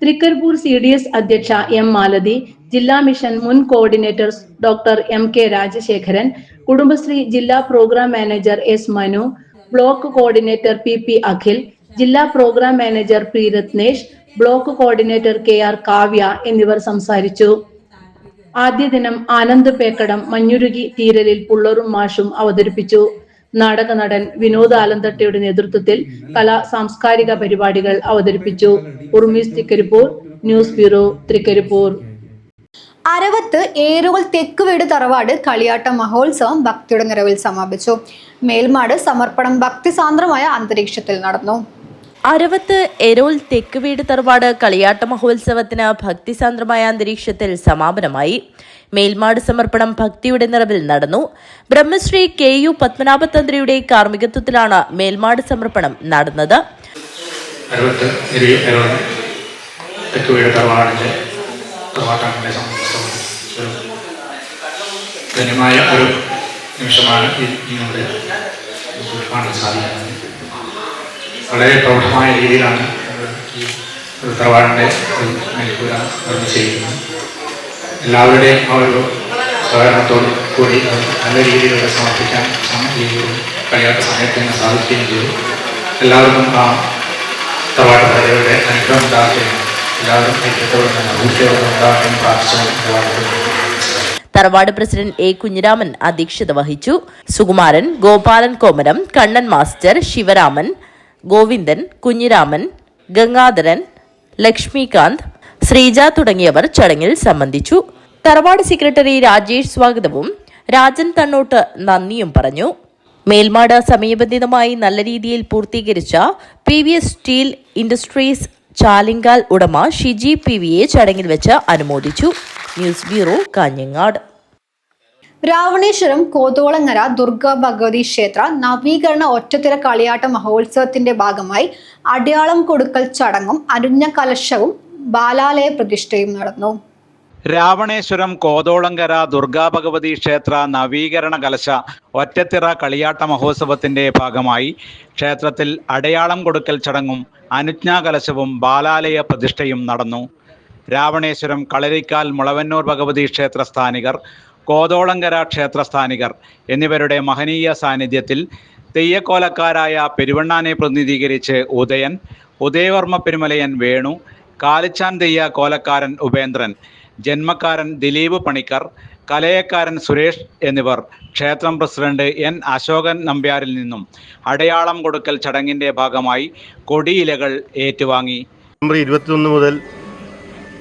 തൃക്കരിപ്പൂർ CDS അധ്യക്ഷ M മാലതി, ജില്ലാ മിഷൻ മുൻ coordinator doctor MK Rajasekharan, Kudumbashree ജില്ലാ programme manager S Manu, block coordinator PP Akhil, ജില്ലാ programme manager P Ratnesh, block coordinator KR Kavya എന്നിവർ സംസാരിച്ചു. ആദ്യ ദിനം ആനന്ദ് പേക്കടം മഞ്ഞുരുകി തീരലിൽ പുള്ളറും മാഷും അവതരിപ്പിച്ചു. നാടക നടൻ വിനോദ് ആലന്തട്ടയുടെ നേതൃത്വത്തിൽ കലാ സാംസ്കാരിക പരിപാടികൾ അവതരിപ്പിച്ചു. ഉർമീസ് തൃക്കരിപ്പൂർ, ന്യൂസ് ബ്യൂറോ, തൃക്കരിപ്പൂർ. അരവത്ത് ഏരുകൾ തെക്കുവീട് തറവാട് കളിയാട്ട മഹോത്സവം ഭക്തിയുടെ നിറവിൽ സമാപിച്ചു. മേൽമാട് സമർപ്പണം ഭക്തിസാന്ദ്രമായ അന്തരീക്ഷത്തിൽ നടന്നു. അരവത്ത് എരോൾ തെക്കുവീട് തറവാട് കളിയാട്ട മഹോത്സവത്തിന് ഭക്തിസാന്ദ്രമായ അന്തരീക്ഷത്തിൽ സമാപനമായി. മേൽമാട് സമർപ്പണം ഭക്തിയുടെ നിറവിൽ നടന്നു. ബ്രഹ്മശ്രീ KU പത്മനാഭതന്ത്രിയുടെ കാർമ്മികത്വത്തിലാണ് മേൽമാട് സമർപ്പണം നടന്നത്. നിമിഷമാണ് ഇന്നിവിടെ കാണാൻ സാധിക്കുന്നത്. വളരെ പ്രൗഢമായ രീതിയിലാണ് ഈ തറവാടിൻ്റെ മേൽക്കൂര നിർമ്മിച്ചിരിക്കുന്നത്. എല്ലാവരുടെയും ആ ഒരു സഹകരണത്തോടു കൂടി നല്ല രീതിയിലൂടെ സമർപ്പിക്കാൻ ഈ ഒരു കളിയാട്ട സമയത്ത് തന്നെ സാധിക്കുകയും ചെയ്തു. എല്ലാവർക്കും ആ തറവാട്ട് ഭാര്യയുടെ അനുഗ്രഹം ഉണ്ടാകുകയും എല്ലാവരും ഐക്യത്തോടെ തന്നെ ഊർജ്ജത്തോടെ ഉണ്ടാകുകയും പ്രാർത്ഥിച്ചു. തറവാട് പ്രസിഡന്റ് എ കുഞ്ഞിരാമൻ അധ്യക്ഷത വഹിച്ചു. സുകുമാരൻ, ഗോപാലൻ കോമരം, കണ്ണൻ മാസ്റ്റർ, ശിവരാമൻ, ഗോവിന്ദൻ, കുഞ്ഞിരാമൻ, ഗംഗാധരൻ, ലക്ഷ്മികാന്ത്, ശ്രീജ തുടങ്ങിയവർ ചടങ്ങിൽ സംബന്ധിച്ചു. തറവാട് സെക്രട്ടറി രാജേഷ് സ്വാഗതവും രാജൻ തണ്ണോട്ട് നന്ദിയും പറഞ്ഞു. മേൽമാട് സമയബന്ധിതമായി നല്ല രീതിയിൽ പൂർത്തീകരിച്ച PVS സ്റ്റീൽ ഇൻഡസ്ട്രീസ് ചാലിങ്കാൽ ഉടമ ഷിജി PVയെ ചടങ്ങിൽ വെച്ച് അനുമോദിച്ചു. News bureau, Kanhangad. രാവണേശ്വരം കോതോളങ്ങര ദുർഗാ ഭഗവതി ക്ഷേത്ര നവീകരണ ഒറ്റത്തിര കളിയാട്ട മഹോത്സവത്തിന്റെ ഭാഗമായി അടയാളം കൊടുക്കൽ ചടങ്ങും അരുഞ്ഞ കലശവും ബാലാലയ പ്രതിഷ്ഠയും നടന്നു. രാവണേശ്വരം കോതോളങ്കര ദുർഗാ ഭഗവതി ക്ഷേത്ര നവീകരണ കലശ ഒറ്റത്തിറ കളിയാട്ട മഹോത്സവത്തിന്റെ ഭാഗമായി ക്ഷേത്രത്തിൽ അടയാളം കൊടുക്കൽ ചടങ്ങും അനുജ്ഞാകലശവും ബാലാലയ പ്രതിഷ്ഠയും നടന്നു. രാവണേശ്വരം കളരിക്കാൽ മുളവന്നൂർ ഭഗവതി ക്ഷേത്രസ്ഥാനികർ, കോതോളങ്കര ക്ഷേത്രസ്ഥാനികർ എന്നിവരുടെ മഹനീയ സാന്നിധ്യത്തിൽ തെയ്യക്കോലക്കാരായ പെരുവണ്ണാനെ പ്രതിനിധീകരിച്ച് ഉദയൻ, ഉദയവർമ്മ പെരുമലയൻ വേണു, കാലിച്ചാൻ തെയ്യ കോലക്കാരൻ ഉപേന്ദ്രൻ, ജന്മക്കാരൻ ദിലീപ് പണിക്കർ, കലയക്കാരൻ സുരേഷ് എന്നിവർ ക്ഷേത്രം പ്രസിഡന്റ് N അശോകൻ നമ്പ്യാരിൽ നിന്നും അടയാളം കൊടുക്കൽ ചടങ്ങിന്റെ ഭാഗമായി കൊടിയിലകൾ ഏറ്റുവാങ്ങി. നവംബർ 21 മുതൽ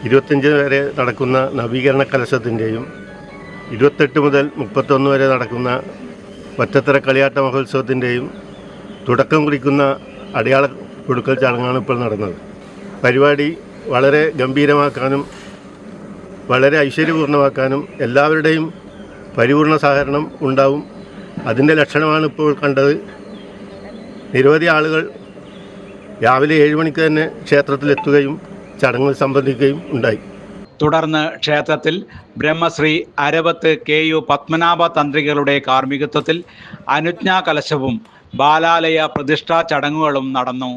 25 വരെ നടക്കുന്ന നവീകരണ കലശത്തിൻ്റെയും 28 മുതൽ 31 വരെ നടക്കുന്ന ഒറ്റത്തിറ കളിയാട്ട മഹോത്സവത്തിൻ്റെയും തുടക്കം കുറിക്കുന്ന അടയാള കൊടുക്കൽ ചടങ്ങാണ് ഇപ്പോൾ നടന്നത്. പരിപാടി വളരെ ഗംഭീരമാക്കാനും വളരെ ഐശ്വര്യപൂർണ്ണമാക്കാനും എല്ലാവരുടെയും പരിപൂർണ സഹകരണം ഉണ്ടാവും. അതിൻ്റെ ലക്ഷണമാണ് ഇപ്പോൾ കണ്ടത്. നിരവധി ആളുകൾ രാവിലെ 7 മണിക്ക് തന്നെ ക്ഷേത്രത്തിലെത്തുകയും ചടങ്ങിൽ സംബന്ധിക്കുകയും ഉണ്ടായി. തുടർന്ന് ക്ഷേത്രത്തിൽ ബ്രഹ്മശ്രീ അരവത്ത് KU പത്മനാഭ തന്ത്രികളുടെ കാർമ്മികത്വത്തിൽ അനുജ്ഞാ കലശവും ബാലാലയ പ്രതിഷ്ഠാ ചടങ്ങുകളും നടന്നു.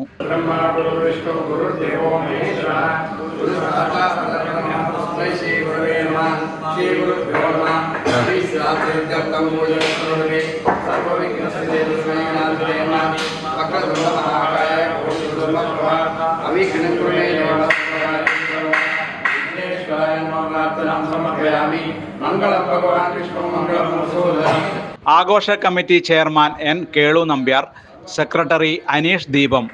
ആഘോഷ committee chairman N Kelu Nambiar, secretary Aneesh Deepam,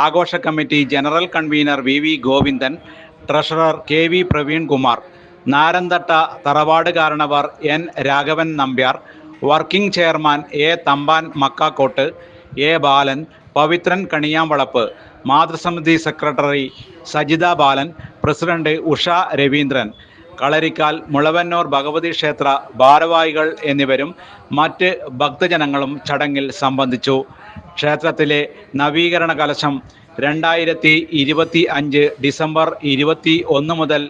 ആഘോഷ committee general convener VV Govindan, treasurer KV Praveen Kumar, Narantatta തറവാട് കാരണവർ N Raghavan Nambiar, working chairman A Thamban Makkakkot, A Balan, Pavithran Kaniyampalapp, മാതൃസമിതി സെക്രട്ടറി സജിത ബാലൻ, പ്രസിഡന്റ് ഉഷ രവീന്ദ്രൻ, കളരിക്കാൽ മുളവന്നൂർ ഭഗവതി ക്ഷേത്ര ഭാരവാഹികൾ എന്നിവരും മറ്റ് ഭക്തജനങ്ങളും ചടങ്ങിൽ സംബന്ധിച്ചു. ക്ഷേത്രത്തിലെ നവീകരണ കലശം 2025 ഡിസംബർ 21 മുതൽ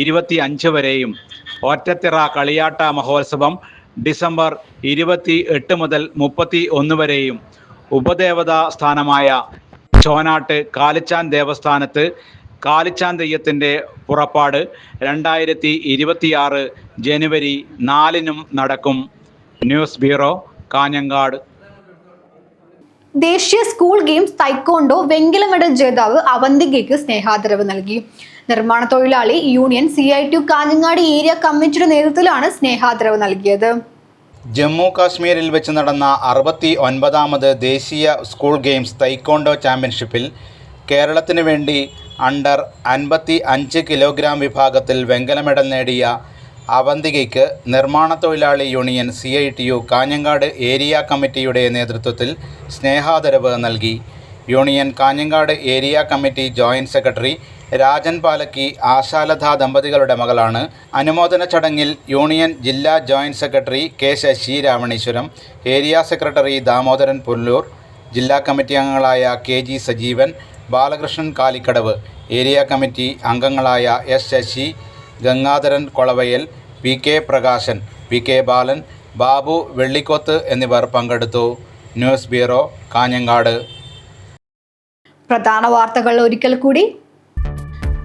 25 വരെയും ഒറ്റത്തിറ കളിയാട്ട മഹോത്സവം ഡിസംബർ 28 മുതൽ 31 വരെയും ഉപദേവതാ സ്ഥാനമായ ചോനാട്ട് കാലിച്ചാൻ ദേവസ്ഥാനത്ത് കാലിച്ചാൻ തെയ്യത്തിൻ്റെ പുറപ്പാട് 2026 ജനുവരി 4 നടക്കും. News bureau, Kanhangad. ദേശീയ സ്കൂൾ ഗെയിംസ് തൈക്കോണ്ടോ വെങ്കല മെഡൽ ജേതാവ് അവന്തികയ്ക്ക് സ്നേഹാദരവ് നൽകി. നിർമ്മാണ തൊഴിലാളി യൂണിയൻ CITU കാഞ്ഞങ്ങാട് ഏരിയ കമ്മിറ്റിയുടെ നേതൃത്വത്തിലാണ് സ്നേഹാദരവ് നൽകിയത്. ജമ്മു കാശ്മീരിൽ വെച്ച് നടന്ന 69ാമത് ദേശീയ സ്കൂൾ ഗെയിംസ് തൈക്കോണ്ടോ ചാമ്പ്യൻഷിപ്പിൽ കേരളത്തിന് വേണ്ടി അണ്ടർ 55 കിലോഗ്രാം വിഭാഗത്തിൽ വെങ്കല മെഡൽ നേടിയ അവന്തികയ്ക്ക് നിർമ്മാണ തൊഴിലാളി യൂണിയൻ CITU കാഞ്ഞങ്ങാട് ഏരിയ കമ്മിറ്റിയുടെ നേതൃത്വത്തിൽ സ്നേഹാദരവ് നൽകി. Union Kanhangad area committee joint secretary Rajan Palakki Ashalatha ദമ്പതികളുടെ മകളാണ്. അനുമോദന ചടങ്ങിൽ യൂണിയൻ ജില്ലാ joint secretary K Sasi Ravaneswaram, area secretary Damodaran Pullur, ജില്ലാ കമ്മിറ്റി അംഗങ്ങളായ KG Sajeevan, Balakrishnan Kalikkadavu, area committee അംഗങ്ങളായ S Sasi, Gangadharan Kolavayal, PK Prakashan, PK Balan, Babu Vellikoth എന്നിവർ പങ്കെടുത്തു. News bureau, Kanhangad. പ്രധാന വാർത്തകൾ ഒരിക്കൽ കൂടി.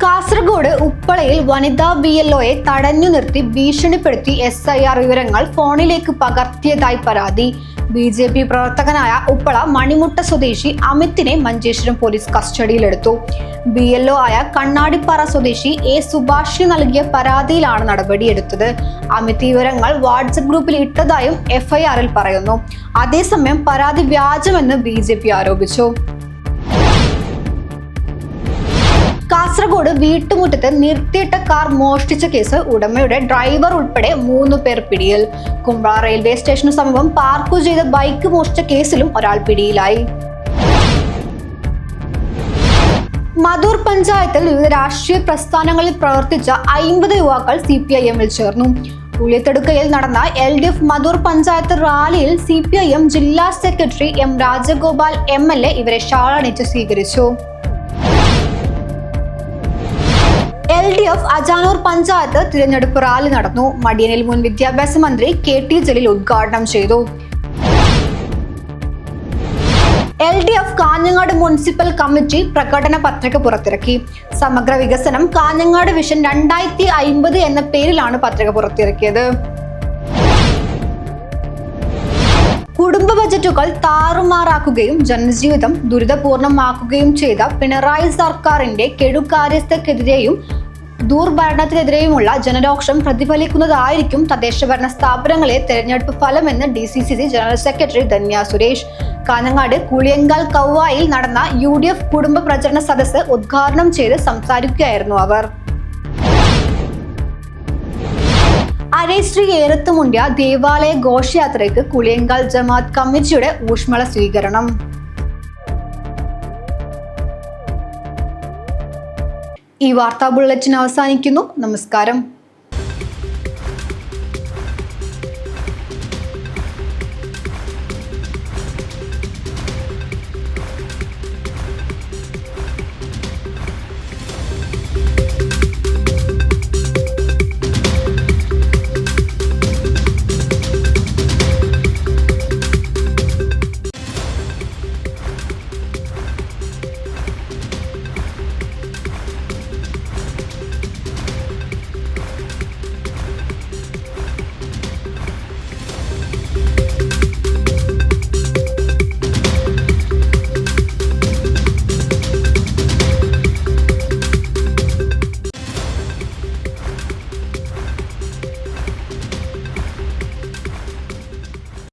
കാസർഗോഡ് ഉപ്പളയിൽ വനിതാ BLOയെ തടഞ്ഞു നിർത്തി ഭീഷണിപ്പെടുത്തി SIR വിവരങ്ങൾ ഫോണിലേക്ക് പകർത്തിയതായി പരാതി. BJP പ്രവർത്തകനായ ഉപ്പള മണിമുട്ട സ്വദേശി അമിത്തിനെ മഞ്ചേശ്വരം പോലീസ് കസ്റ്റഡിയിലെടുത്തു. BLO ആയ കണ്ണാടിപ്പാറ സ്വദേശി A സുഭാഷിന് നൽകിയ പരാതിയിലാണ് നടപടിയെടുത്തത്. അമിത് വിവരങ്ങൾ വാട്സ്ആപ്പ് ഗ്രൂപ്പിൽ ഇട്ടതായും FIRൽ പറയുന്നു. അതേസമയം പരാതി വ്യാജമെന്ന് BJP ആരോപിച്ചു. കാസർഗോഡ് വീട്ടുമുറ്റത്ത് നിർത്തിയിട്ട കാർ മോഷ്ടിച്ച കേസ് ഉടമയുടെ ഡ്രൈവർ ഉൾപ്പെടെ 3 പേർ പിടിയിൽ. കുമ്പ്ര റെയിൽവേ സ്റ്റേഷനു സമീപം പാർക്ക് ചെയ്ത ബൈക്ക് മോഷ്ടിച്ച കേസിലും ഒരാൾ പിടിയിലായി. മധൂർ പഞ്ചായത്തിൽ വിവിധ രാഷ്ട്രീയ പ്രസ്ഥാനങ്ങളിൽ പ്രവർത്തിച്ച 50 യുവാക്കൾ CPIMൽ ചേർന്നു. ഉളിയത്തെടുക്കയിൽ നടന്ന LDF മധൂർ പഞ്ചായത്ത് റാലിയിൽ CPIM ജില്ലാ സെക്രട്ടറി M രാജഗോപാൽ MLA ഇവരെ ഷാളണിച്ച് സ്വീകരിച്ചു. LDF അജാനൂർ പഞ്ചായത്ത് തിരഞ്ഞെടുപ്പ് റാലി നടന്നു. മടിയനിൽ മുൻ വിദ്യാഭ്യാസ മന്ത്രി KT ജലീൽ ഉദ്ഘാടനം ചെയ്തു. LDF കാഞ്ഞങ്ങാട് മുനിസിപ്പൽ കമ്മിറ്റി പ്രകടന പത്രിക പുറത്തിറക്കി. സമഗ്ര വികസനം കാഞ്ഞങ്ങാട് വിഷൻ 2050 എന്ന പേരിലാണ് പത്രിക പുറത്തിറക്കിയത്. കുടുംബ ബജറ്റുകൾ താറുമാറാക്കുകയും ജനജീവിതം ദുരിതപൂർണമാക്കുകയും ചെയ്ത പിണറായി സർക്കാരിന്റെ കെടുകാര്യസ്ഥക്കെതിരെയും ദുർഭരണത്തിനെതിരെയുമുള്ള ജനരോക്ഷം പ്രതിഫലിക്കുന്നതായിരിക്കും തദ്ദേശഭരണ സ്ഥാപനങ്ങളെ തെരഞ്ഞെടുപ്പ് ഫലമെന്ന് DCCC general secretary Dhanya Suresh. Kanhangad Kuliyankal കൗവായിൽ നടന്ന UDF കുടുംബ പ്രചരണ സദസ്സ് ഉദ്ഘാടനം ചെയ്ത് സംസാരിക്കുകയായിരുന്നു അവർ. അരേശ്രീ ഏറത്തുമുണ്ട്യ ദേവാലയ ഘോഷയാത്രയ്ക്ക് കുളിയങ്കാൽ ജമാഅത്ത് കമ്മിറ്റിയുടെ ഊഷ്മള സ്വീകരണം. ഈ വാർത്താ ബുള്ളറ്റിൻ അവസാനിക്കുന്നു. നമസ്കാരം.